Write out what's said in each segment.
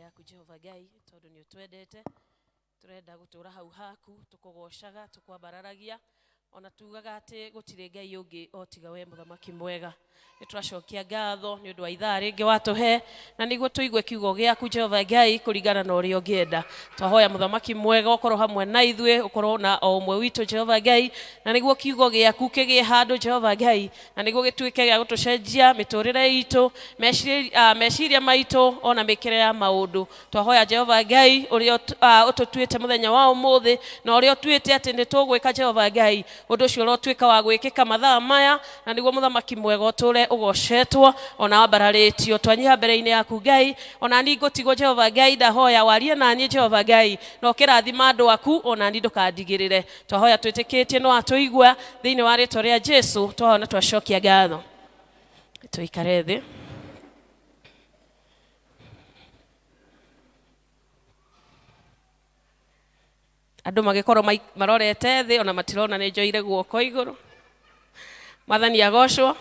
yaku Jehova Ngai tondu ni utwendete turenda gutura hau haku tukugocaga tukwabararagia ona tugaga ati gutire Ngai ungi otiga we muthamaki mwega nituracokia ngatho ni undu wa ithaa ringi watuhe na niguo tuigue kiugo giaku Jehova Ngai kuringana na uria ungienda twahoya muthamaki mwega ukorwo hamwe na ithue ukorwo na o umwe witu Jehova Ngai na niguo kiugo giaku kigie handu Jehova Ngai na niguo gituike gia gutucenjia miturire itu meciria maitu ona mikire ya maundu twahoya Jehova Ngai uria ututuite muthenya wa umuthi na uria utuite ati nitugwika Jehova Ngai undu ucio urotuika wa gwikika mathaa maya na niguo muthamaki mwega uture ugocetwo ona wambararitio twanyiha mbere-ini yaku Ngai ona ni ngutigo Jehova Ngai ndahoya warie nani Jehova Ngai no kirathima andu aku ona ni ndukandigirire twahoya twitikitie no atuigua thiini wa ritwa ria Jesu twahona twacokia ngatho tuikare thi andu magikorwo marorete thi ona matirona ni njoire guoko iguru Mwathani agocwo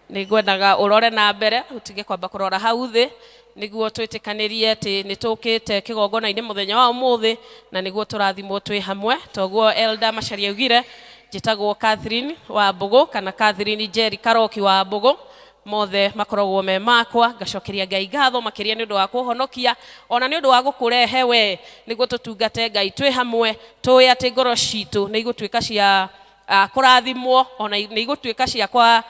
nigwendaga urore na mbere utige kwamba kurora hau thi niguo twitikanirie ati nitukite kigongona-ini muthenya wa umuthi na niguo turathimwo twi hamwe toguo elder Macharia ugire njitagwo Catherine wa Mbugu kana Catherine Jerry Karoki wa Mbugu mothe makoragwo me makwa ngacokeria Ngai ngatho makiria ni undu wa kuhonokia ona ni undu wa gukurehe we niguo tutungate Ngai twi hamwe twi ati ngoro citu ni igutwika cia kurathimwo ona ni igutwika cia kwa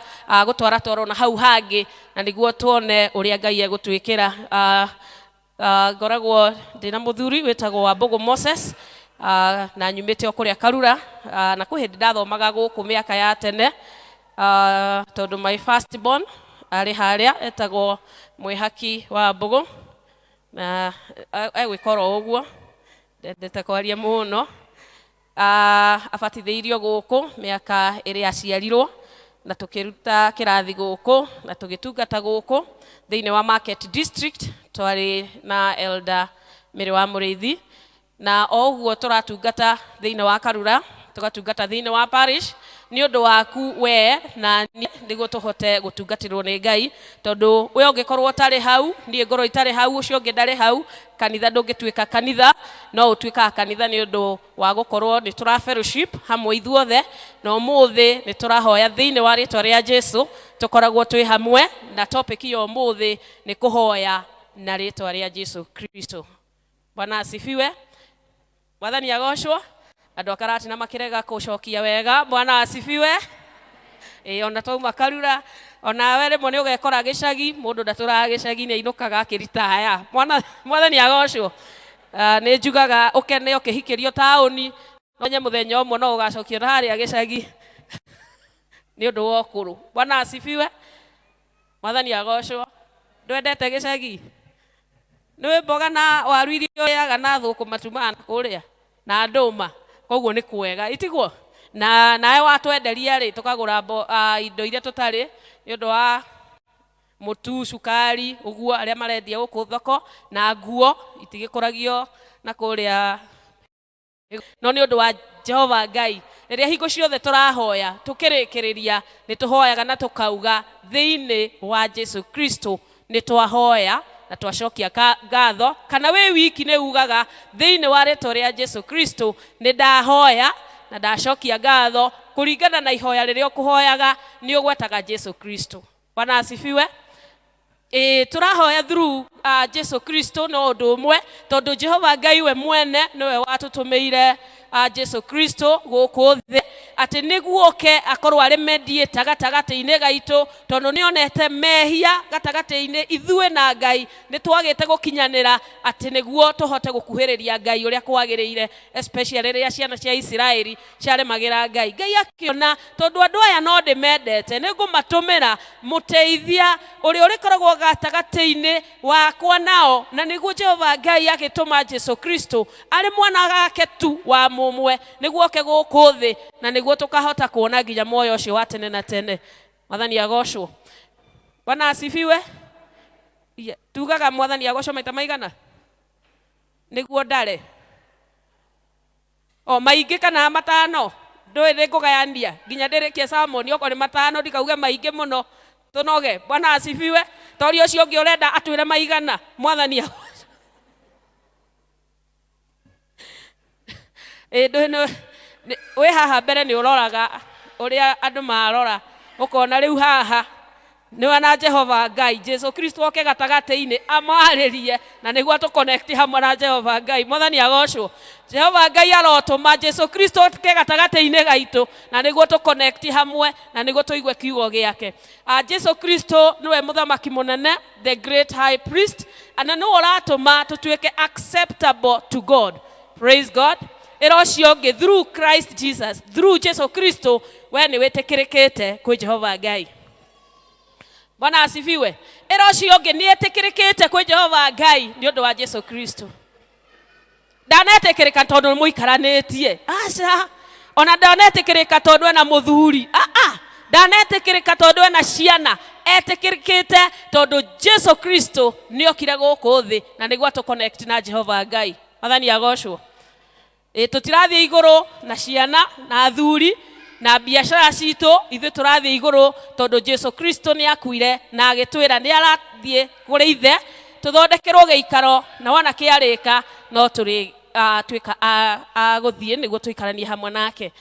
gutwara twaro na hau hangi na niguo tuone uria Ngai egutwikira ngoragwo ndina muthuri witagwo wa Mbugu Moses na nyumite okuria Karura na kuhindi ndathomaga guku miaka ya tene tondu my first born ari haria etagwo Mwihaki wa Mbugu na egwikora uguo ndete kwaria muno abatithiirio guku miaka iri aciarirwo na tukiruta kirathi guku na tugitungata guku thiini wa Market District twari na elder Miri wa Muriithi na oguo turatungata thiini wa Karura tugatungata thiini wa parish ni undu waku we na niguo tuhote gutungatirwo ni Ngai tondu we ungikorwo tari hau nie ngoro itari hau ucio ungi ndari hau kanitha ndungitwika kanitha no utwika kanitha ni undu wa gukorwo ni tura fellowship hamwe ithuothe no muthi ni turahoya thiini wa ritwa ria Jesu tukoragwo twi hamwe na topic yo muthi ni kuhoya na ritwa ria Jesu Kristo. Bwana asifiwe. Mwathani agocwo andu akarati na makirega kucokia wega. Bwana asifiwe. Ona twauma Karura ona were mo ni ugekora gicagi mundu ndatura gicagi ni inukaga akiritaya. Mwathani agocwo ni njugaga ukene ukihikirio tauni onye muthenya umwe no ugacokio haria gicagi ni undu wa ukuru. Bwana asifiwe. Mwathani agocwo ndwendete gicagi ni mboga na waru irio yaga na thuku matumana kuria na nduma koguo ni kwega itigwo na nae watwenderia ri tukagura indo iria tutari ni undu wa mutu sukari uguo aria marendia guku thoko na nguo itigikuragio na kuria no ni undu wa Jehova Ngai riria hingo ciothe turahoya tukirikiriria ni tuhoyaga na tukauga thiini wa Jesu Kristo ni twahoya na twacokia ngatho kana we wiki ne ugaga thiini wa ritwa ria Jesu Kristo ni ndahoya na ndacokia ngatho kuringana na ihoya riria ukuhoyaga ni ugwetaga Jesu Kristo. Bwana asifiwe. Turahoya through Jesu Kristo no undu umwe tondu Jehova Ngai we mwene niwe watutumeire Jesu Kristo guku thi ati niguo ke akorwo ari mediator gatagati-ini gaitu tondu ni onete mehia gatagati-ini ithue na Ngai ni twagite gukinyanira ati niguo tuhote gukuhiriria Ngai uria kwagiriire especially riria ciana cia Israeli ciaremagira Ngai akiona tondu andu aya no ndimendete nigumatumira muteithia uria urikoragwo gatagati-ini wakwa nao na niguo Jehova Ngai agituma Jesu Kristo ari mwana gake tu wa mumwe niguo ke guku thi na niguo tukahota kuona nginya moyo ucio wa tene na tene. Mwathani agocwo. Bwana asifiwe. Tugaga Mwathani agocwo maita maigana niguo ndare maingi kana matano ndwire ngugayania nginya ndirikie sermon oko ni matano ndikauge maingi muno tunoge. Bwana asifiwe. Tori ucio ungi urenda atwire maigana Mwathani agocwo Ndono we haha mbere ni uroraga uria andu marora ukona riu haha ni wana Jehova Ngai Jesu Kristo oke gatagate-ini amaririe na niguo to connect hamwe na Jehova Ngai Mwathani agocwo Jehova Ngai arotuma Jesu Kristo oke gatagate-ini gaitu na niguo to connect hamwe na niguo tuigue kiugo giake Jesu Kristo niwe muthamaki munene the great high priest ana no uratuma tutuike acceptable to God. Praise God. Erocio through Christ Jesus through Jesu Kristo we ni wetekirikite kwi Jehova Ngai. Bwana asifiwe. Erocio ni etekirikite kwi Jehova Ngai ni undu wa Jesu Kristo. Ndanetekirika tondu muikaranetie. Aca. Ona ndanetekirika tondu ena muthuri. Ndanetekirika tondu ena ciana. Etekirikite tondu Jesu Kristo ni okire guku thi na niguo to connect na Jehova Ngai. Mwathani agocwo. Tutirathie iguru na ciana na athuri na biashara cito ithu turathie iguru tondu Jesu Kristo ni akuire na agitwira ni arathie kuri ithe tuthondekerwo geikaro na wana kiarika no turi twika aguthie niguo twikaranie hamwe nake.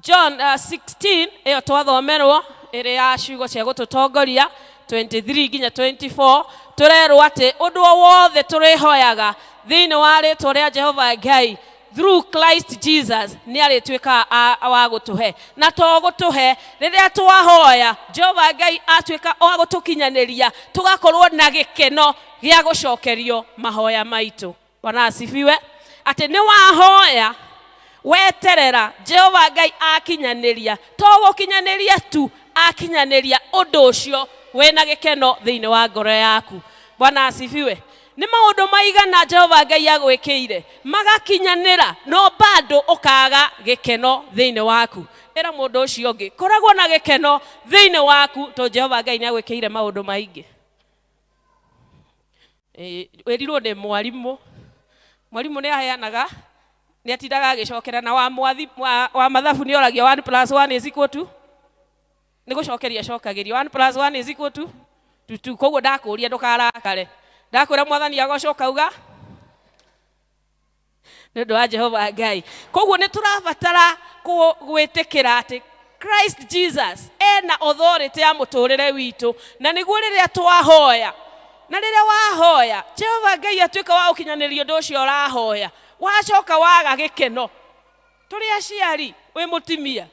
John 16 eyo twathomerwo iri ya ciugo cia gututongoria 23 ginya 24 turerwo ati undu wothe turihoyaga thiini wa ritwa ria Jehova Ngai through Christ Jesus ni aritwika wa gutuhe na to gutuhe riria twahoya Jehova Ngai atwika wa gutukinyaniria tugakorwo na gikeno gia gucokerio mahoya maitu. Bwana asifiwe. Ati ni wahoya weterera Jehova Ngai akinyaniria to gukinyaniria tu akinyaniria undu ucio wena gikeno thiini wa ngoro yaku. Bwana asifiwe. Ni maundu maigana Jehova Ngai agwikire magakinyanira no bado ukaga gikeno thiini waku. Era mundu ucio ungi koragwo na gikeno thiini waku to Jehova Ngai ni agwikire maundu maingi. Werirwo ni mwarimu ni aheanaga ni atindaga agicokera na wa mathabu ni oragia 1 + 1 = 2 ni gucokeria cokagirio 1 + 1 = 2 koguo ndakuria ndukarakare ndakwira Mwathani agocoka uga ndu wa Jehova Ngai. Koguo ni turabatara gwitikira ati Christ Jesus ena authority ya muturire witu na niguo riria twahoya na riria wahoya Jehova Ngai atwika wa ukinyanirio ndu ucio urahoya wacoka waga gikeno. Turi aciari wi mutimia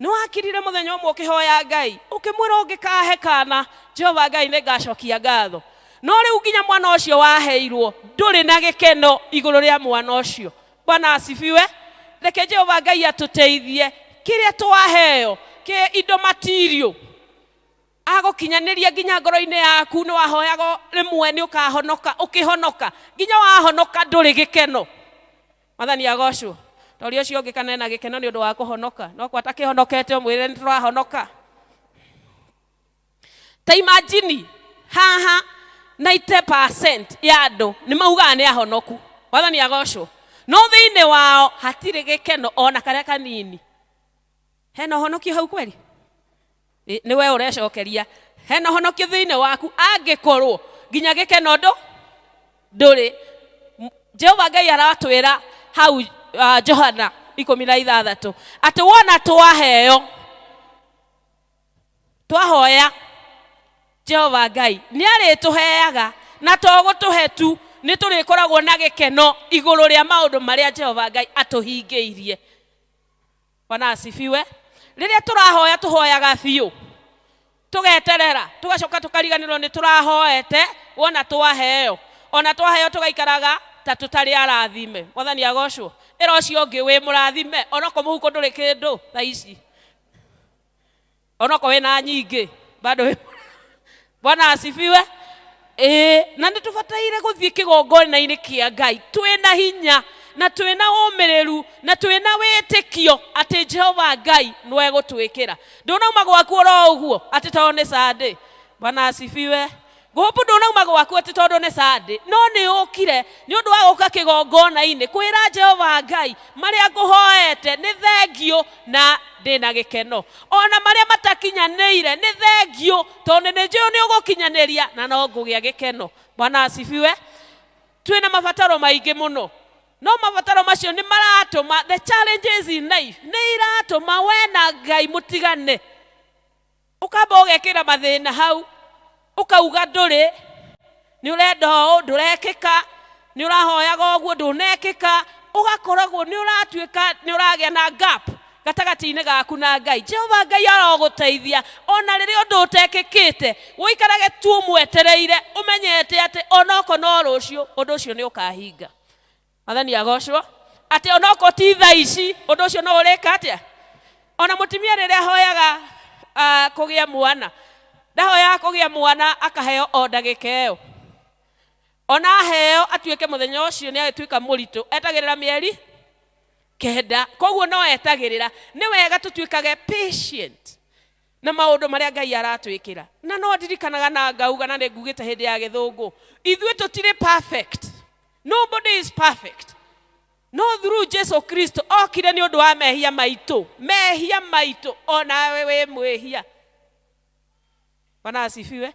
no akirire muthenya umwe ukihoya Ngai ukimwira ungikahe kana Jehova Ngai ni ngacokia ngatho no riu nginya mwana ucio waheirwo nduri na gikeno iguru ria mwana ucio. Bwana asifiwe. Reke Jehova Ngai atuteithie kiria twaheo ke indo material agukinyaniria nginya ngoro-ini yaku ni wahoyago rimwe ni ukahonoka ukihonoka nginya wahonoka nduri gikeno. Mwathani agocwo. Tori ucio ungi kana na gikeno ni undu wa kuhonoka no kwa takihonokete mwire ni turahonoka. Ta imagine haha 90% ya andu ni mauga ni ahonoku. Mwathani agocwo. No thiini wao hatire gikeno ona karia kanini. Hena honokio hau kweli? Ni we urecokeria. Hena honokio thiini waku angikorwo nginya gikeno nduri. Jehova Ngai aratwira hau Johana 16 ati wona twaheo twahoya Jehova Ngai ni arituheaga na to gutuhe tu ni turikoragwo na gikeno iguru ria maundu maria Jehova Ngai atuhingeirie. Bwana asifiwe. Riria turahoya tuhoyaga biu tugeterera tugacoka tukariganirwo ni turahoete wona twaheo ona twaheo tugaikaraga ta tutari arathime. Mwathani agocwo. Era ucio ungi wi murathime onako muhuko nduri kindu tha ici onako wina nyingi bado. Bwana asifiwe. Na nitubataire guthie kigongona-ini kia Ngai twina hinya na twina umiriru na twina witikio ati Jehova Ngai niwe gutwikira. Ndunauma gwaku oro uguo ati tone Sunday. Bwana asifiwe. Gopo ndunauma gwaku ati tondu Sunday no ni ukire ni undu wa guka kigongona-ini kwira Jehova Ngai maria nguhoete ni thengio na ndina gikeno ona maria matakinyaneire ni thengio tondu ni njio ni ugukinyaniria na no ngugia gikeno. Bwana asifiwe. Twina mabataro maingi muno no mabataro macio ni maratuma, the challenges in life ni iratuma we na Ngai mutigane. Ukamba ugekira mathina hau, ukauga nduri, ni urenda ndurekika, ni urahoyaga oguo ndunekika, ugakoragwo ni uratuika ni uragia na gap gatagati-ini gaku na Ngai. Jehova Ngai aroguteithia ona riria undu utekikite, wikarage tu mwetereire, umenyete ati onoko no rucio undu ucio ni ukahinga. Mathani agocwo ati onoko ti thaa ici undu ucio no ureka atia. Ona mutimia riria hoyaga kugia mwana, ndahoya kugia mwana akaheo o ndagika iyo, ona heo atuike muthenya ucio ni agituika muritu, etagirira mieri 9. Koguo no etagirira. Ni wega tutuikage patient na maundu maria Ngai aratwikira. Na no ndirikanaga na ngauga na ngugite hindi ya githungu, ithuĩ tutire perfect. Nobody is perfect. No, through Jesus Christ okire ni undu wa mehia maitu ona wewe mwehia. Bwana asifiwe.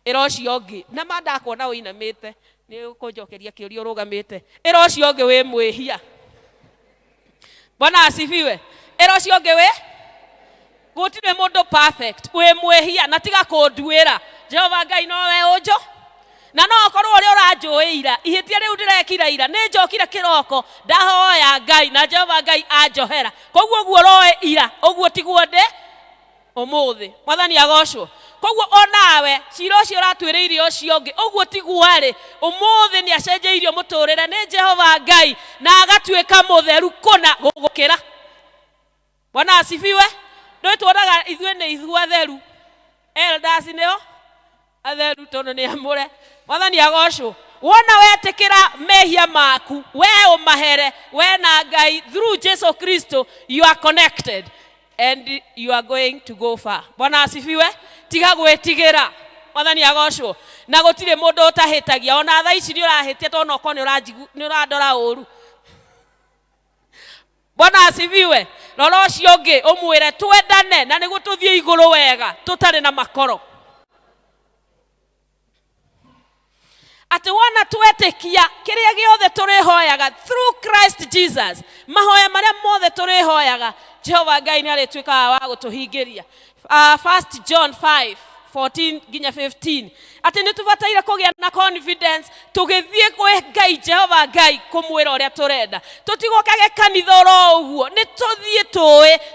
Irocio ngi na mandakona uinamite ni ukunjokeria kiurio rugamite. Irocio ngi we mwehia. Bwana asifiwe. Irocio ngi we gutire mundu perfect, we mwehia na tiga kunduira. Jehova Ngai no we unjo na no okorwo uri uranjuira ihitia riu ndirekira ira ni njokira kiroko ndahoya Ngai na Jehova Ngai anjohera. Koguo guo roe ira oguo tiguo ndi umuthi. Mwathani agocwo. Koguo onawe cira ucio uratwiriire ucio ngi oguo tiguo-ri umuthi ni acenjeirio muturire ni Jehova Ngai na agatuika mutheru kuna gugukira. Bwana asifiwe. Ndio tuonaga ithuĩ ni ithuĩ atheru, elders nio atheru tondu ni amure. Mwathani agocwo. Wona wetikira mehia maku, we umahere, we na Ngai through Jesus Christ, you are connected and you are going to go far. Bwana asifiwe. Tiga gwetigira. Mwathani agocwo. Na gutire mundu utahitagia, ona thaa ici ni urahitia tondu oko ni urandora uru. Bwana asifiwe. Rora ucio ngi umwire twendane na niguo tuthie iguru wega tutari na makoro. Ati wana twetikia kiria giothe turihoyaga through Christ Jesus, mahoya maria mothe turihoyaga Jehova Ngai ni aritwika wa gutuhingiria. 1 John 5:14 nginya 15 ati ni tubataire kugia na confidence tugithie kwe Ngai Jehova Ngai kumwira uria turenda. Tutigokage kanitha ro uguo, ni tuthie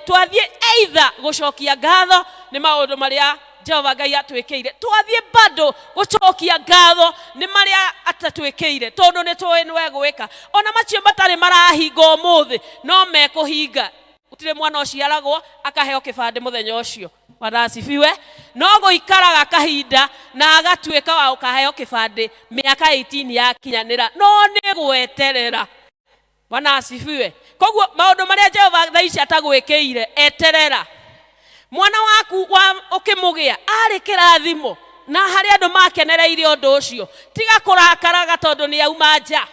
twathie either gucokia ngatho ni maundu maria Jehova Ngai atwikire, twathie bado gucokia ngatho ni maria atatwikire tondu ni tuwe nwe gwika. Ona macio matari marahinga umuthi no mekuhinga. Utire mwana uciaragwo akaheo kibande muthenya ucio. Bwana asifiwe. No guikaraga kahinda na agatwika wa ukaheo kibande miaka 18 yakinyanira, no ni gweterera. Bwana asifiwe. Koguo maundu maria Jehova thaici atagwikire eterera. Mwana waku ukimugia ari kirathimo na hari andu makenereire undu ucio, tiga kurakaraga tondu ni auma nja,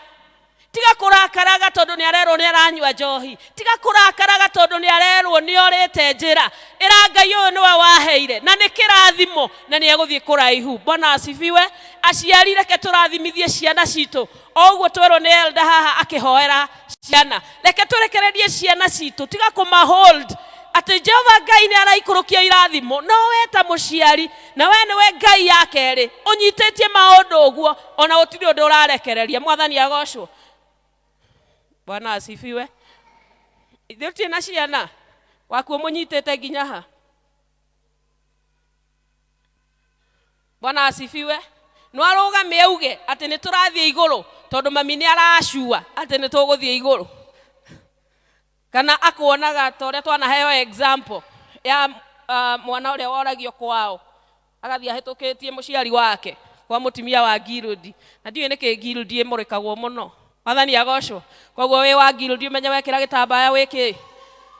tiga kurakaraga tondu ni arerwo ni aranywa njohi, tiga kurakaraga tondu ni arerwo ni orite njira. Ira Ngai uyu niwe waheire na ni kirathimo na ni eguthie kuraihu. Bwana asifiwe. Aciari reke turathimithie ciana citu oguo twerwo ni elder haha akihoera ciana. Reke turekererie ciana citu tiga kumahold ati Jehova Ngai ni araikurukia irathimo, no we ta muciari na we ni we Ngai yake ri unyitetie maundu uguo ona utiri undu urarekereria. Mwathani agocwo. Bwana asifiwe. Ithuĩ na ciana waku munyitete nginya ha. Bwana asifiwe. No arugame auge ati ni turathie iguru tondu mami ni aracua ati ni tuguthie iguru. Kana akuonaga tore twanaheo example ya mwana uria woragio kwao agathie ahitukitie muciari wake kwa mutimia wa Girudi, na ndiwe niki Girudi imurikagwo muno. Mwathani agocwo. Koguo we wa Girudi umenye wekira gitambaya wiki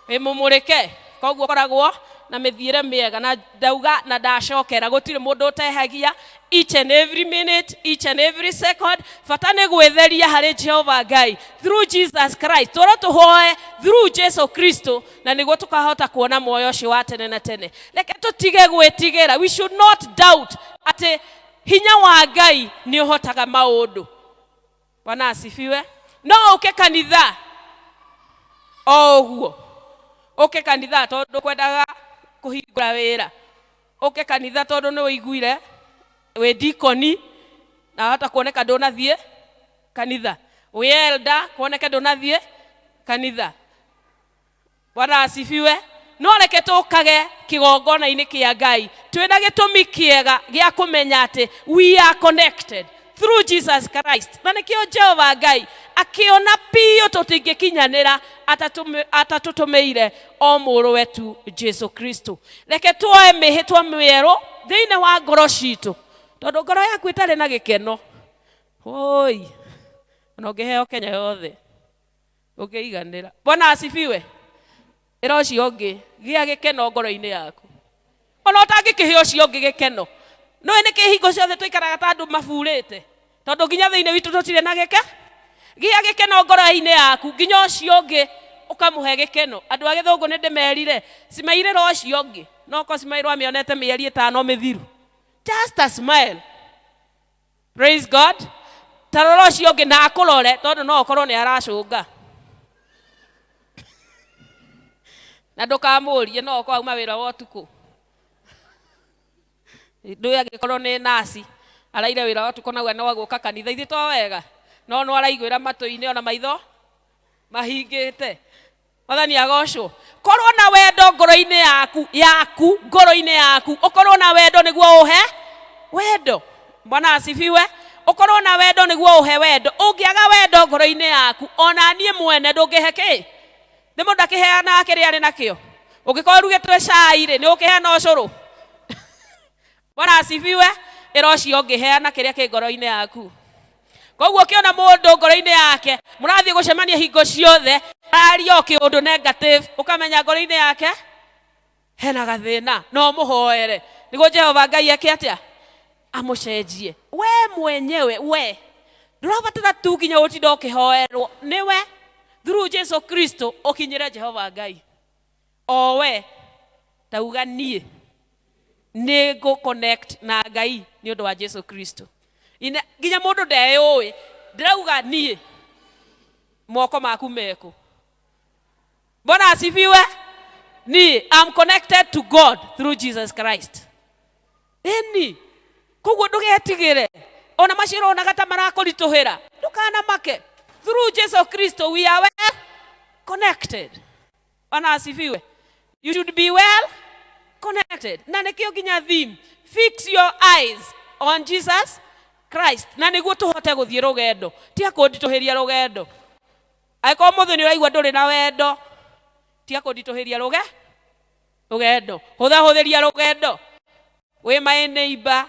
imumurike. Koguo koragwo na mithiire miega na ndauga na ndacokera gutire mundu utehagia each and every minute, each and every second. Fatane gwetheria hari Jehova Ngai through Jesus Christ. Tora tuhoe through Jesus Kristo na niguo tukahota kuona moyo ucio wa tene na tene. Reke tutige gwetigira. We should not doubt ati hinya wa Ngai ni uhotaga maundu. Bwana asifiwe. no uke kanitha oguo uke kanitha tondu kwendaga kuhingura wira uke kanitha tondu ni uiguire we deaconi na hata kuoneka ndunathie kanitha we elder kuoneka ndunathie kanitha. Bwana asifiwe. No reke tukage kigongona-ini kia Ngai twina gitumi kiega gia kumenya ati we are connected through Jesus Christ. Na nikio Jehova Ngai akiona pio tutingikinyanira atatutumeire o muru wetu Jesu Kristo. Reke tuoe mihitwa mieru thiine wa ngoro citu tondu ngoro yaku itari na gikeno. Oi no ngiheo Kenya yothe ukiiganira. Bwana asifiwe. Ero cio ngi gia gikeno ngoro-ini yaku ona utangikiheo cio ngi gikeno no ene kihingo ciothe tuikaraga ta andu mafurite tondu nginya thiine witu tutire na gia gikeno ngoro-ini yaku nginya cio ngi ukamuhe gikeno. Andu a githungu ni ndimerire smile ro cio ngi no ko smile amionete mieri 5 mithiru just a smile. Praise God. Taroro cio ngi na akurore tondu no okorwo ni aracunga na ndukamurie no kwa uma wira wa tuku ndu agikorwo ni nasi araire wira wa tuku na we no aguka kanitha ithi to wega no araiguira matu-ini ona maitho mahingite. Mwathani agocwo. Korwo na wendo ngoro-ini yaku ngoro-ini yaku ukorwo na wendo niguo uhe wendo. Bwana asifiwe. Ukorwo na wendo niguo uhe wendo. Ungiaga wendo ngoro-ini yaku ona nie mwene ndungiheke ni mundu akiheana akiria ari nakio ugikorwo rugitwe cai ri ni ukiheana ucuru. Bwana asifiwe. Iro cio ngiheana kiria ki ngoro-ini yaku. Koguo kiona mundu ngoro-ini yake murathie gucemania hingo ciothe ario kiundu negative ukamenya ngoro-ini yake hena gathina no muhoere niguo Jehova Ngai ake atia amucenjie. We mwenyewe we ndurabatara tu nginya utindo ukihoerwo niwe through Jesus Kristo ukinyira Jehova Ngai. O we tauga nie ni go connect na Ngai ni undu wa Jesus Kristo. Ina nginya mundu ndeyui ndirauga nie moko maku meko. Bwana asifiwe. Ni I'm connected to God through Jesus Christ. Eni kuguo ndugetigire ona maciro ona gata marakurituhira ndukana make. Through Jesus Christo we are well connected. Bwana asifiwe. You should be well connected. Na nikio ginya theme fix your eyes on Jesus Christ. Na niguo tuhote guthie rugendo tia kundituhiria rugendo. Aiko muthu ni uraigua nduri na wendo tia kundituhiria rugendo. Huthiria rugendo. We my neighbor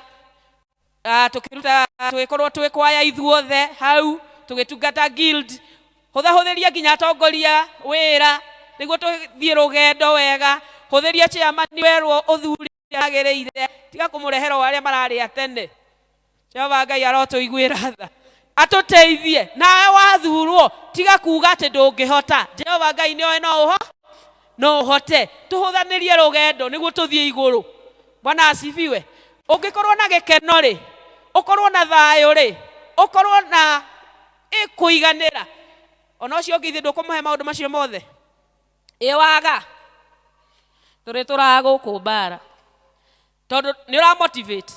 tukiruta twikorwo twikwaya ithuothe hau tugitungata guild huthiria ginya atongoria wira niguo tuthie rugendo wega. Huthiria chairman werwo uthuri agereire tiga kumurehero aria marari atene. Jehova Ngai arotuiguira tha atuteithie nawe wathurwo tiga kuuga ati ndungihota. Jehova Ngai ni oe no uhote tuhuthanirie rugendo niguo tuthie iguru. Bwana asifiwe. Ungikorwo na gikeno ri ukorwo na thayo ri ukorwo na ikuiganira ona ucio ngithi ndukumuhe maundu macio mothe iwaga turi turaguku bara tondu ni ura motivate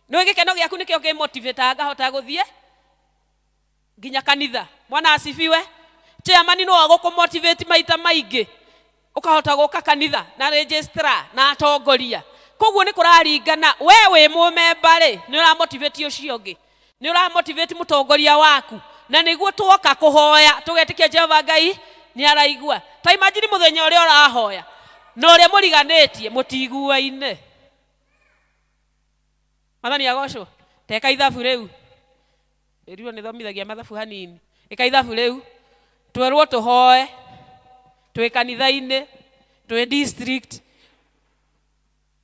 no gikeno giaku nikio ki motivate agahota guthie ginya kanitha. Bwana asifiwe. Chairman no aguku motivate maita maingi ukahota guka kanitha na registrar na atongoria. Koguo ni kuraringana wewe mumemba ri ni ura motivate ucio ngi ni ura motivate mutongoria waku na niguo tuoka kuhoya tugetikia Jehova Ngai ni araigua. Ta imagine muthenya uri urahoya no uri muriganitie mutiguaine. Mwathani agocwo. Teka ithabu riu iriwo ni thomithagia mathabu hanini. Ika ithabu riu twerwo tuhoe twi kanitha-ini twi district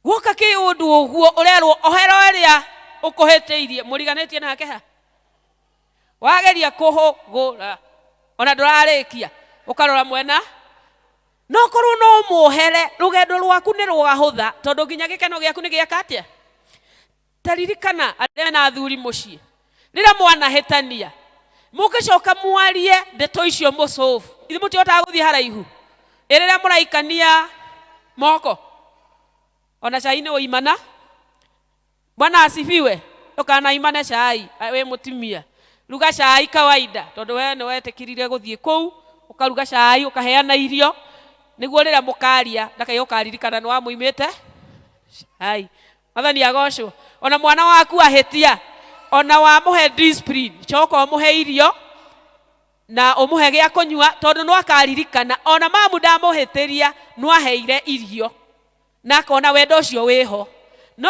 guka ki undu uguo urerwo ohero eria ukuhetiirie muriganitie nake ha wageria kuhugura ona ndurarikia ukarora mwena no korwo no muhere rugendo rwaku ni rugahutha tondu nginya gikeno giaku ni giakatia. Taririkana aria na athuri mucii rira mwana hetania mukicoka mwarie ndeto icio musolve ithu mutiota guthie haraihu erera muraikania moko ona caine uimana. Bwana asifiwe. Ukana imane cai we mutimia ruga cai kawaida tondu we no wetekirire guthie kou ukaruga cai ukaheana irio niguo rira mukaria ndakayo karirikana no amuimite cai. Mathani agocwo. Ona mwana waku ahetia ona wa muhe discipline choko muhe irio na umuhe gya kunyua tondu no akaririkana ona mamu ndamuhitiria no aheire irio na kona wendo ucio wiho no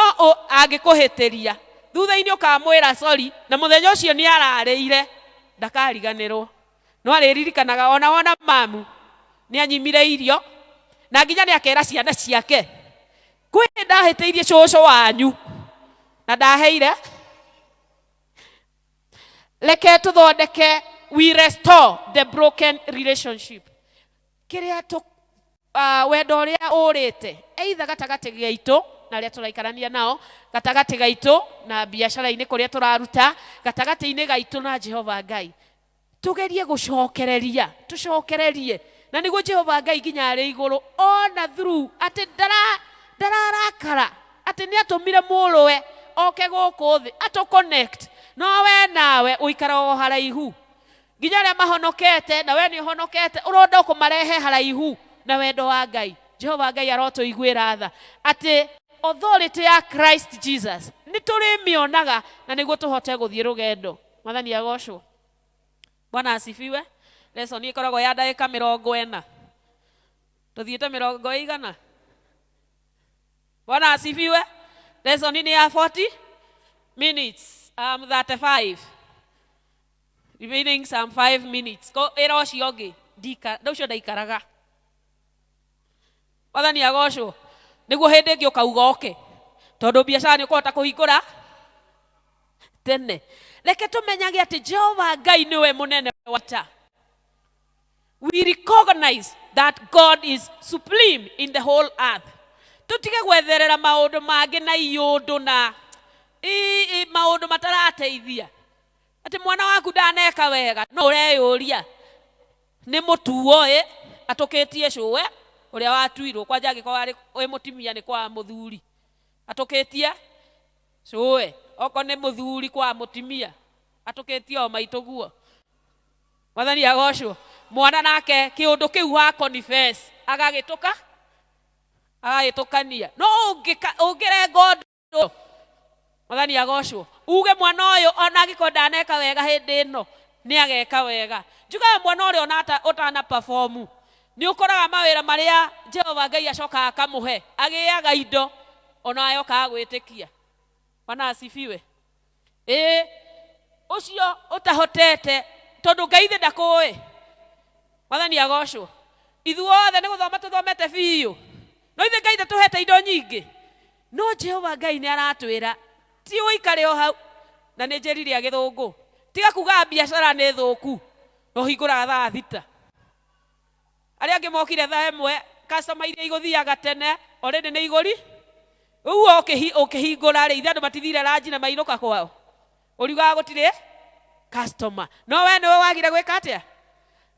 angikuhitiria thutha-ini ukamwira sorry na muthenya ucio ni ararĩire ndakariganirwo no aririkanaga ona mamu ni anyimire irio na nginya ni akera ciana ciake kwi ndahiteirie cucu wanyu na ndaheire. Leke tuthondeke we restore the broken relationship. Kiria tu wendo ria urite either gatagati gaitu na ria turaikarania nao gatagati gaitu na biashara-ini kuria turaruta gatagati-ini gaitu na Jehova Ngai tugerie gucokereria tucokererie na niguo Jehova Ngai nginya ari iguru ona through ati ndararakara ati ni atumire muruwe oke guku thi atu connect no we nawe uikara o haraihu nginya ria mahonokete na we ni honokete uronda kumarehe haraihu na wendo wa Ngai. Jehova Ngai aroto igwira tha ati authority ya Christ Jesus ni turi mionaga na niguo tuhote guthie rugendo. Mathani agocwo. Bwana asifiwe. Lesson ikoragwo ya ndagika 40 tuthiete 100. Bwana asifiwe. Lesson ni ya 40 minutes 35 remaining some 5 minutes ko era ciongi ndika ndocio ndaikaraga. Mathani agocwo niguo hindi ngi ukauga oke tondu biashara ni ukota kuhingura tene. Leke tumenyage ati Jehova Ngai niwe munene wata. We recognize that God is supreme in the whole earth. Tutige gwetherera maundu mangi na iyundu na maundu matarateithia ati mwana waku ndaneka wega no ureyuria ni mutuo atukitie cuwe uria watuirwo kwanja giko ari we mutimia ni kwa muthuri atukitie cuwe oko ni muthuri kwa mutimia atukitie o maituguo. Mathani agocwo. Mwana nake kiundu kiu ha confess agagitukania no ungire God. Mathani agocwo. Uge mwana uyu ona giko ndaneka wega hindi no ni ageka wega njuga mwana uri ona utana perform ni ukoraga mawira maria Jehova Ngai acoka akamuhe agiaga indo ona ayo kagwitikia. Bwana asifiwe. Ucio utahotete tondu Ngai thi ndakui. Mathani agocwo. Ithuothe ni guthoma tuthomete biu no ithe Ngai tuhete indo nyingi no Jehova Ngai ni aratwira ti uikare o hau na ni njirire agithungu tiga kuga biashara ni thuku no hingura thaa 6 ari angi mokire thaa 1 customer iria iguthiaga tene already ni iguri uo ukihingura ri ithe andu matithire ranji na mainuka kwao uriga gutire customer no we niwe wagire gwika atia.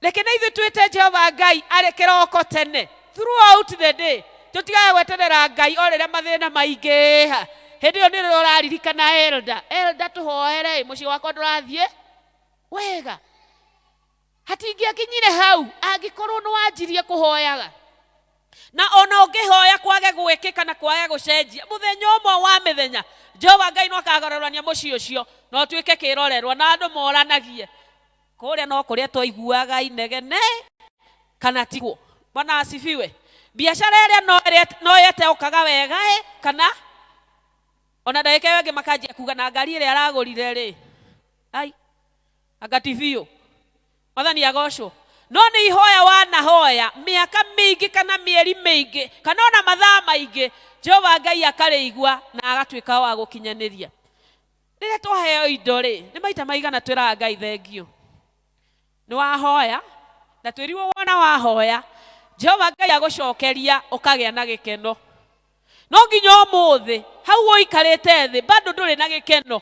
Leke na ithu twite Jehova Ngai ari kiroko tene throughout the day tutigaye gweterera Ngai orire mathina maingiha hindi yo ni roraririkana elder tuhoere muci wakwa ndurathie wega hatingi akinyire hau angikorwo no wanjirie kuhoyaga na ona ungihoya kwage gwikika na kwage gucenjia muthenya umwe wa mithenya Jehova Ngai no akagarurania muci ucio no twike kirorerwa na andu moranagie kuria no kuria twaiguaga inegene kana tiguo. Bwana asifiwe. Biashara iria no yete ukaga wega kana ona ndagika wengi makanjia kuga na ngari iria aragurire ri ai agativio. Mathani agocwo. No ni ihoya wanahoya miaka mingi kana mieri mingi kana ona mathaa maingi Jehova Ngai akareigua na agatwika wa gukinyaniria. Rire twaheo indo ri ni maita maigana twira Ngai thengio ni wahoya na twiriwo wona wahoya Jehova Ngai agucokeria ukagia na gikeno no nginya umuthi hau uikarite thi bado nduri na gikeno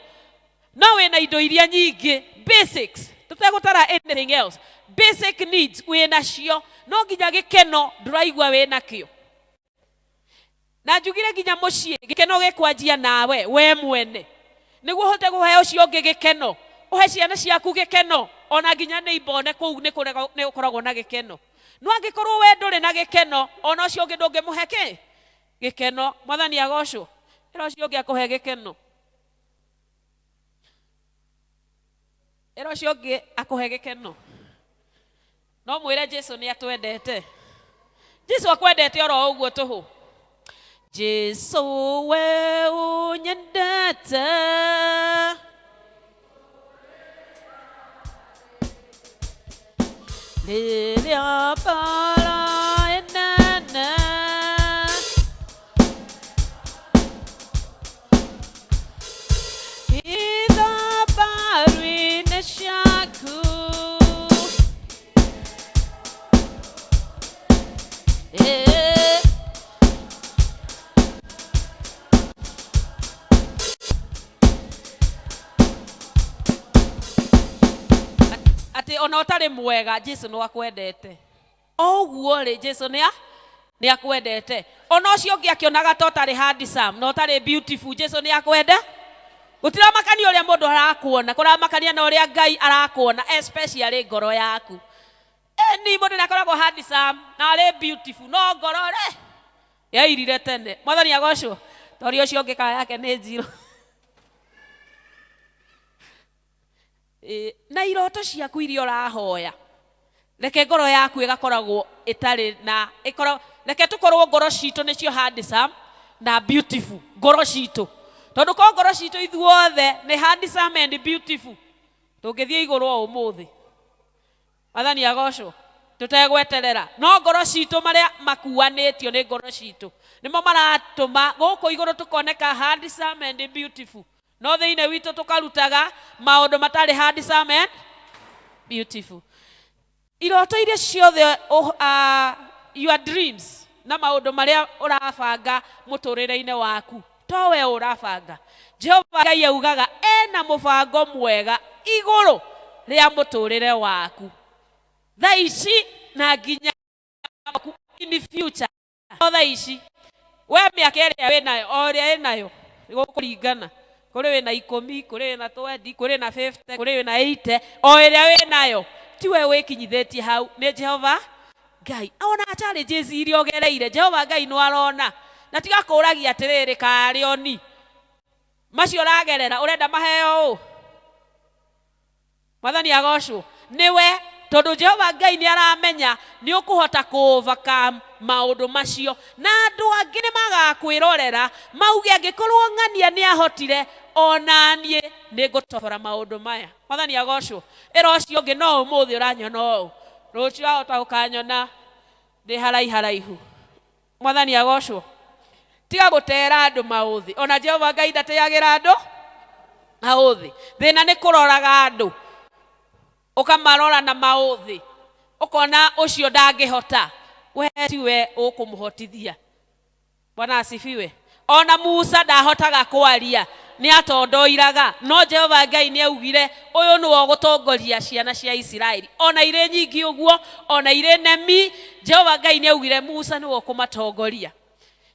no we na indo iria nyingi basics tutegutara anything else. Basic needs we nacio no nginya gikeno nduraigua we nakio. Na njugire nginya mucii gikeno gikwanjia nawe we mwene niguo hote guhe ucio ungi gikeno. Uhe ciana ciaku gikeno ona nginya ni ibone kuu ni ukoragwo na gikeno. No angikorwo we nduri na gikeno ona ucio ungi ndungimuhe gikeno. Mwathani agocwo. Ira ucio ungi akuhe gikeno. Ira ucio ungi akuhe gikeno. No mwire Jesu ni atwendete. Jesu akwendete oro uguo tuhu. Jesu we unyendete liria bara enene itha baru-inĩ ciaku ati ona utari mwega Jesu no akwendete. Oguo ri Jesu ni akwendete. Ona ucio ungi akionaga ta utari handsome no utari beautiful Jesu ni akwende. Gutira makania uria mundu arakuona, kura makania na uria Ngai arakuona, especially ngoro yaku. Ni mundu ni akoragwo handsome na ari beautiful no ngoro ri yairire tene. Mwathani agocwo. Tori ucio ungi kaya yake ni zero. Na iroto ciaku iria urahoya reke ngoro yaku igakoragwo itari na reke tukorwo ngoro citu nicio handsome na beautiful ngoro citu tondu ko ngoro citu ithuothe ni handsome and beautiful tungithie iguru umuthi. Mwathani agocwo. Tutegweterera no ngoro citu maria makuanitio ni ngoro citu nimo maratuma guku iguru tukoneka handsome and beautiful. No thiine witu tukarutaga maundu matari handsome and beautiful. Iroto iria ciothe your dreams na maundu maria urabanga muturire-ine waku to we urabanga. Jehova Ngai augaga ena mubango mwega iguru ria muturire waku thaa ici na nginya in the future. Thaa ici we miaka iria winayo oria winayo igukuringana. Kuri we na 10, kuri na 20, kuri na 50, kuri na 80, o iria we nayo tiwe wikinyithetie hau ni Jehova Ngai. Ona challenges iria ogereire Jehova Ngai no arona na tiga kuragia atiriri kari oni macio ragerera urenda maheo. Mwathani agocwo. Niwe tondu Jehova Ngai ni aramenya ni ukuhota ku overcome maundu macio na andu angi ni magakwirorera mauge angikorwo ng'ania ni ahotire ona nie ni ngutobora maundu maya. Mwathani agocwo. Ira ucio ungi no umuthi uranyona u rucio ahota ukanyona ndi haraihu. Mwathani agocwo. Tiga gutera andu mauthi. Ona Jehova Ngai ndateagira andu mauthi. Thina ni kuroraga andu ukamarora na mauthi ukona ucio ndangihota we tiwe ukumuhotithia. Bwana asifiwe. Ona Musa ndahotaga kwaria ni atondoiraga no Jehova Ngai ni augire uyu ni wo gutongoria ciana cia Isiraeli. Ona ire nyingi uguo ona ire nemi Jehova Ngai ni augire Musa ni wo kumatongoria.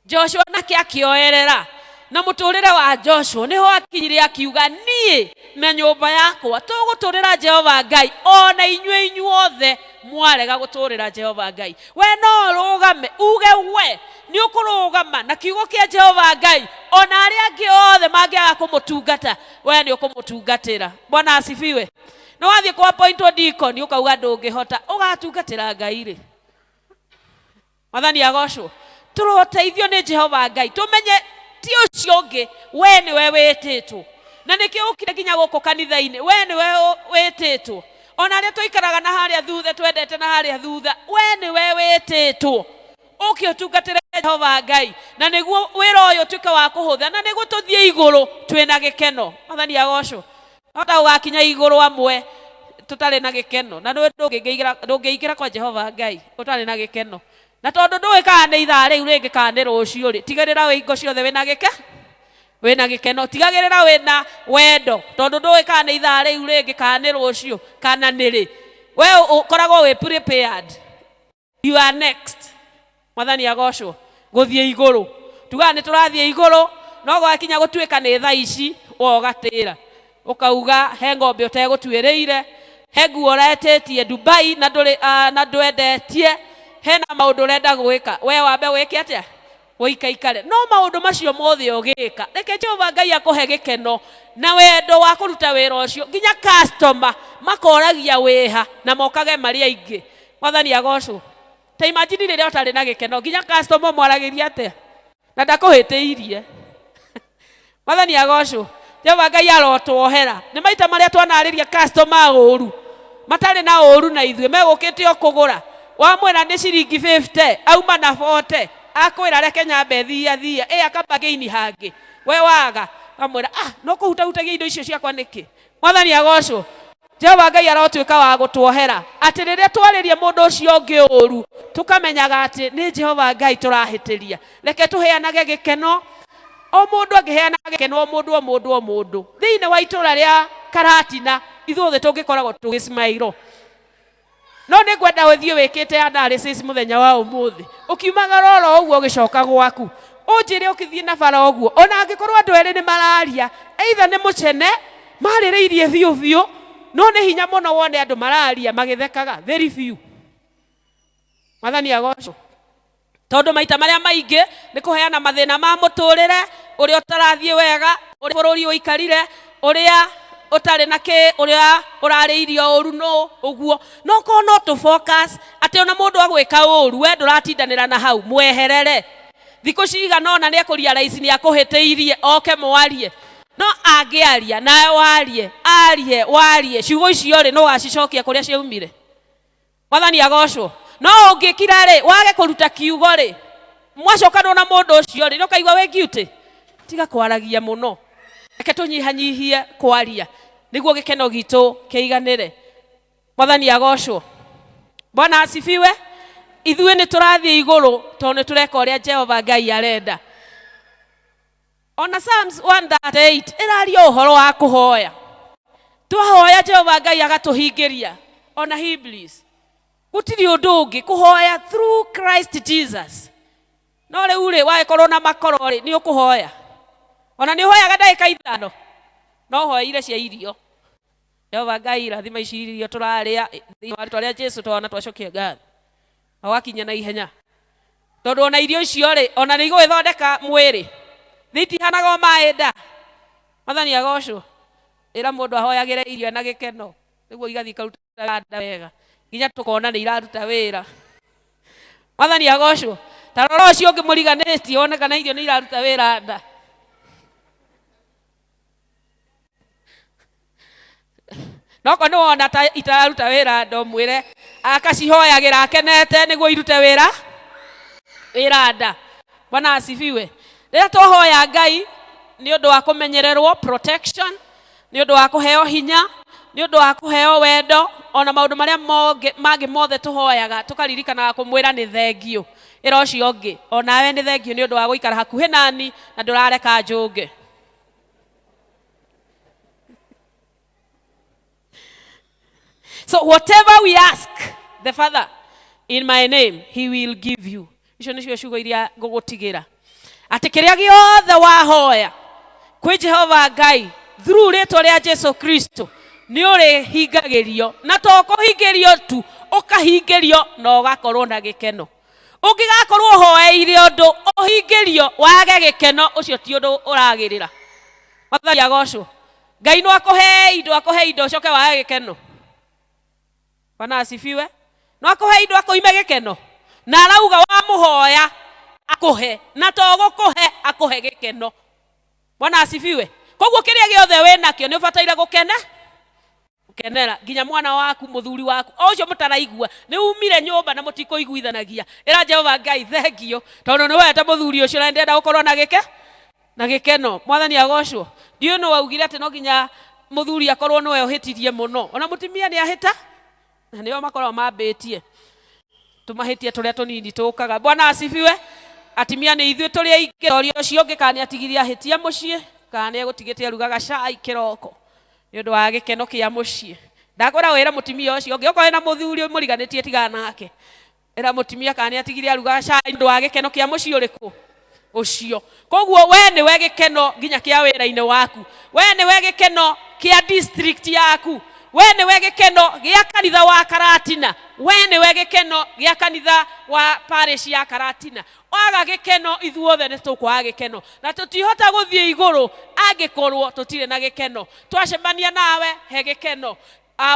Joshua nake akioerera na muturire wa Joshua niho akinyire akiuga nie na nyumba yakwa tuguturira Jehova Ngai ona inyuothe mwarega guturira Jehova Ngai. We no rugame uge we ni ukurugama na kiugo kia Jehova Ngai ona aria angi othe mangiaga kumutungata we ni ukumutungatira. Bwana asifiwe. No wathie kwa point deacon ukauga ndungihota ugatungatira Ngai ri. Mwathani agocwo. Turoteithio ni Jehova Ngai tumenye ti ucio ungi we ni we wititwo na nikio ukire nginya guku kanitha-ini we ni we wititwo. Ona aria tuikaraga na haria thutha twendete na haria thutha we ni we wititwo uki utungatire Jehova Ngai na niguo wira uyu tuike wa kuhutha na niguo tuthie iguru twina gikeno. Mwathani agocwo. Hata ugakinya iguru amwe tutari na gikeno na ndungiingira kwa Jehova Ngai utari na gikeno na tondu nduikaga ni ithaa riu ringi kana ni rucio ri tigirira we ingo ciothe wina wena gikeno tigagirira wena wendo tondu ndui kana ithaa riu ringi kana rucio kana niri we ukoragwo we prepared. You are next. Mwathani agocwo guthie iguru tuga ni turathie iguru no gwakinya gutuika ni thaa ici wogatira ukauga he ngombe utegutwiriire he nguo uretetie Dubai na ndwendetie hena maundu urenda gwika we wambe wike atia woikaikare no maundu macio mothe ugika reke Jehova Ngai akuhe gikeno na wendo wa kuruta wira ucio nginya customer makoragia wiha na mokage mari aingi. Mwathani agocwo ta imagine rire utari na gikeno nginya customer mwaragiria atia na ndakuhitiirie. Mwathani agocwo Jehova Ngai arotwohera ni maita maria twanariria customer uru matari na uru na ithue megukite okugura wamwira ni ciringi 50 auma na 40 akwira reke nyambe thia akamba geini hangi we waga amwira no kuhutagia indo icio ciakwa niki. Mwathani agocwo Jehova Ngai arotwika wa gutwohera ati riria twariria mundu ucio ungi uru tukamenyaga ati ni Jehova Ngai turahitiria reke tuheanage gikeno o mundu angiheana gikeno o mundu thiine wa itura ria Karatina ithuothe tungikoragwo tugismairo no ni gwenda uthie wikite analysis muthenya wa umuthi ukiumaga roro uguo gicoka gwaku unjire ukithie na bara uguo ona angikorwo andu eri ni mararia either ni mucene maririirie biu no ni hinya muno wone andu mararia magithekaga very few. Mwathani agocwo tondu maita maria maingi ni kuheana mathina ma muturire uria utarathie wega uria bururi uikarire uria utari na ke uria urariirio uru no uguo no ko no to focus ati ona mundu agwika uru we nduratindanira na hau mweherere thiku cigana ona ni akuria raisi ni akuhitiirie oke mwarie no angiaria nae warie ciugo icio ri no gacicokia kuria ciaumire. Mwathani agocwo no ungikira ri wage kuruta kiugo ri mwacokana na mundu ucio ri no kaigwa we guilty tiga kwaragia muno reke tunyihanyihie kwaria niguo gikeno gitu kiiganire. Mwathani agocwo Bwana asifiwe. Ithue ni turathie iguru tondu tureka uria Jehova Ngai arenda. Ona Psalms 138 iraria uhoro wa kuhoya tuhoya Jehova Ngai agatuhingiria. Ona Hebrews gutiri undu ungi kuhoya through Christ Jesus no riu ri wagikorwo na makoro ri ni ukuhoya ona ni hoyaga ndagika 5 no hoire cia irio Jehova Ngai rathima icio turaria twaria Jesu twana twacokia ngatho awakinya na ihenya tondu ona irio icio ri ona ni igwithondeka mwiri thitihanaga maenda. Mwathani agocwo ira mundu ahoyagire irio na gikeno niguo igathi karuta wega nginya tukona ni iraruta wira. Mwathani agocwo taroro ucio ngimuriganitie one kana irio ni iraruta wira nda noko no ona itaruta wira ndo mwire akacihoyagira akenete niguo irute wira nda. Bwana asifiwe. Rĩrĩa twahoya Ngai ni undu wa kumenyererwo protection ni undu wa kuheo hinya ni undu wa kuheo wendo ona maundu maria mangi mothe tuhoyaga tukaririkana kumwira ni thengio ira ucio ungi onawe ni thengio ni undu wa guikara hakuhi nani na ndurareka njunge. So whatever we ask the Father in my name he will give you. Icio nicio ciugo iria ngugutigira ati kiria giothe wahoya kwi Jehova Ngai through rĩtwa rĩa Jesu Kristo ni uri hingagirio na to kuhingirio tu ukahingirio na ugakorwo na gikeno. Ungigakorwo hoeire undu uhingirio wage gikeno ucio ti undu uragirira. Mwathani agocwo Ngai no akuhe indo coke wage gikeno. Bwana asifiwe. No akuhe indo akuime gikeno na arauga wa muhoya akuhe na to gukuhe akuhe gikeno. Bwana asifiwe. Koguo kiria giothe wena kio ni ubataire gukenera nginya mwana waku muthuri waku ucio mutaraigua ni umire nyumba na mutiko iguithanagia ira Jehova Ngai thengio tondu ni weta muthuri ucio na ndenda gukorwo na gikeno. Mwathani agocwo ndiu no waugire ati no nginya muthuri akorwo nowe uhitirie muno ona mutimia ni ahita na nio makorwo mambitie tumahitie turia tunini tukaga. Bwana asifiwe. Atimia ni ithuĩ tũrĩ aingĩ ũcio ũngĩ kana atigiria hitia muciĩ kana nĩ egũtigĩte arugaga cai kĩroko nĩ ũndũ wa gĩkeno kĩa mũciĩ. Ndakwĩra wĩra mũtumia ũcio ũngĩ okorwo na mũthuri mũriganĩtie tigana nake. Ĩra mũtumia kana nĩ atigire arugaga cai nĩ ũndũ wa gĩkeno kĩa mũciĩ ũrĩkũ ũcio. Koguo we nĩwe gĩkeno nginya kĩa wĩra-inĩ waku. We nĩwe gĩkeno kĩa district yaku. We nĩwe gĩkeno gĩa kanitha wa Karatina. We nĩwe gĩkeno gĩa kanitha wa parish ya Karatina. Waga gĩkeno ithuothe nĩ tũkwaga gĩkeno. Na tũtihota gũthiĩ igũrũ angĩkorwo tũtirĩ na gĩkeno. Twacemania nawe he gĩkeno.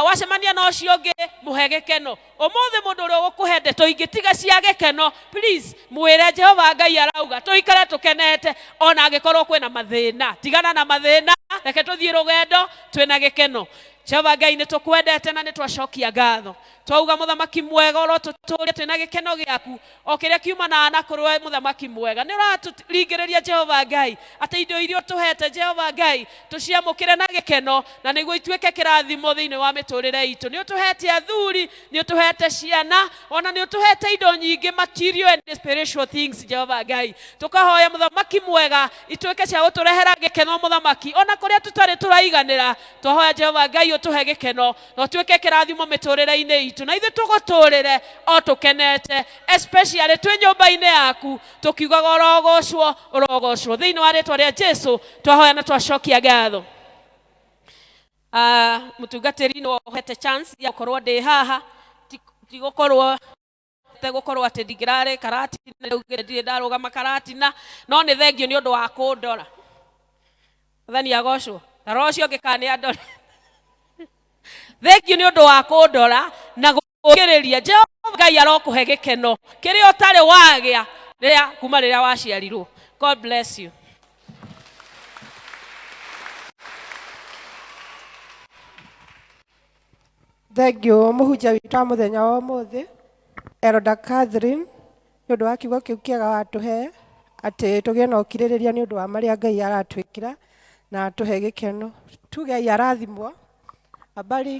Wacemania na ũcio ũngĩ mũhe gĩkeno. Ũmũthĩ mũndũ ũrĩa ũgũkũhe ndeto ingĩtiga cia gĩkeno, please mwĩre Jehova Ngai arauga tũikare tũkenete ona angĩkorwo kwĩna mathĩna. Tigana na mathĩna, reke tũthiĩ rũgendo twĩna gĩkeno. Jehova Ngai nĩ tũkwendete na nĩ twacokia ngatho. Twauga mũthamaki mwega oro tũtũũre twĩna gĩkeno gĩaku. O kĩrĩa kiumana na kũrĩ we mũthamaki mwega. Nĩ ũratũringĩrĩria Jehova Ngai atĩ indo iria ũtũhete Jehova Ngai tũciamũkĩre na gĩkeno na nĩguo ituĩke kĩrathimo thĩinĩ wa mĩtũrĩre itũ. Nĩ ũtũhete athuri, nĩ ũtũhete ciana, ona nĩ ũtũhete indo nyingĩ, material and spiritual things Jehova Ngai. Tũkahoya mũthamaki mwega ituĩke cia gũtũrehera gĩkeno mũthamaki. Ona kũrĩa tũtarĩ tũraiganĩra, twahoya Jehova Ngai ũtũhe gĩkeno na ũtuĩke kĩrathimo mĩtũrĩre-inĩ itũ. Na ithuĩ tũgũtũrĩre o tũkenete, especially twĩ nyũmba-inĩ yaku tũkiugaga ũrogocwo thĩinĩ wa rĩĩtwa rĩa Jesũ twahoya na twacokia ngatho. Mũtungatĩri nĩ wohete chance ya gũkorwo ndĩ haha, ti gũkorwo atĩ ndigĩrarĩ Karatina, ndirĩ ndarũgama Karatina, no nĩ thengio nĩ ũndũ wa kũndora. Mwathani agocwo. Tara ũcio ũngĩ kana nĩ andora. Thengio nĩ ũndũ wa kũndora na gũkĩrĩria. Jehova Ngai arokũhe gĩkeno kĩrĩa ũtarĩ wagĩa kuma rĩrĩa waciarirwo. God bless you. Thengio mũhunjia witũ wa mũthenya wa ũmũthĩ Elder Catherine nĩ ũndũ wa kiugo kĩu kĩega watũhe atĩ tũgĩe na ũkirĩrĩria nĩ ũndũ wa marĩa Ngai aratwĩkĩra na atũhe gĩkeno. Tuge arathimwo. Abarikiwe,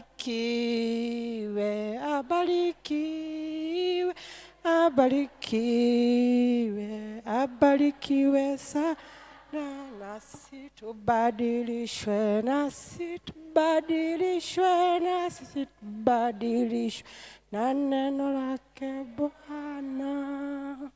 abarikiwe, abarikiwe, abarikiwe sana, nasi tubadilishwe, nasi tubadilishwe, nasi tubadilishwe na neno lake Bwana.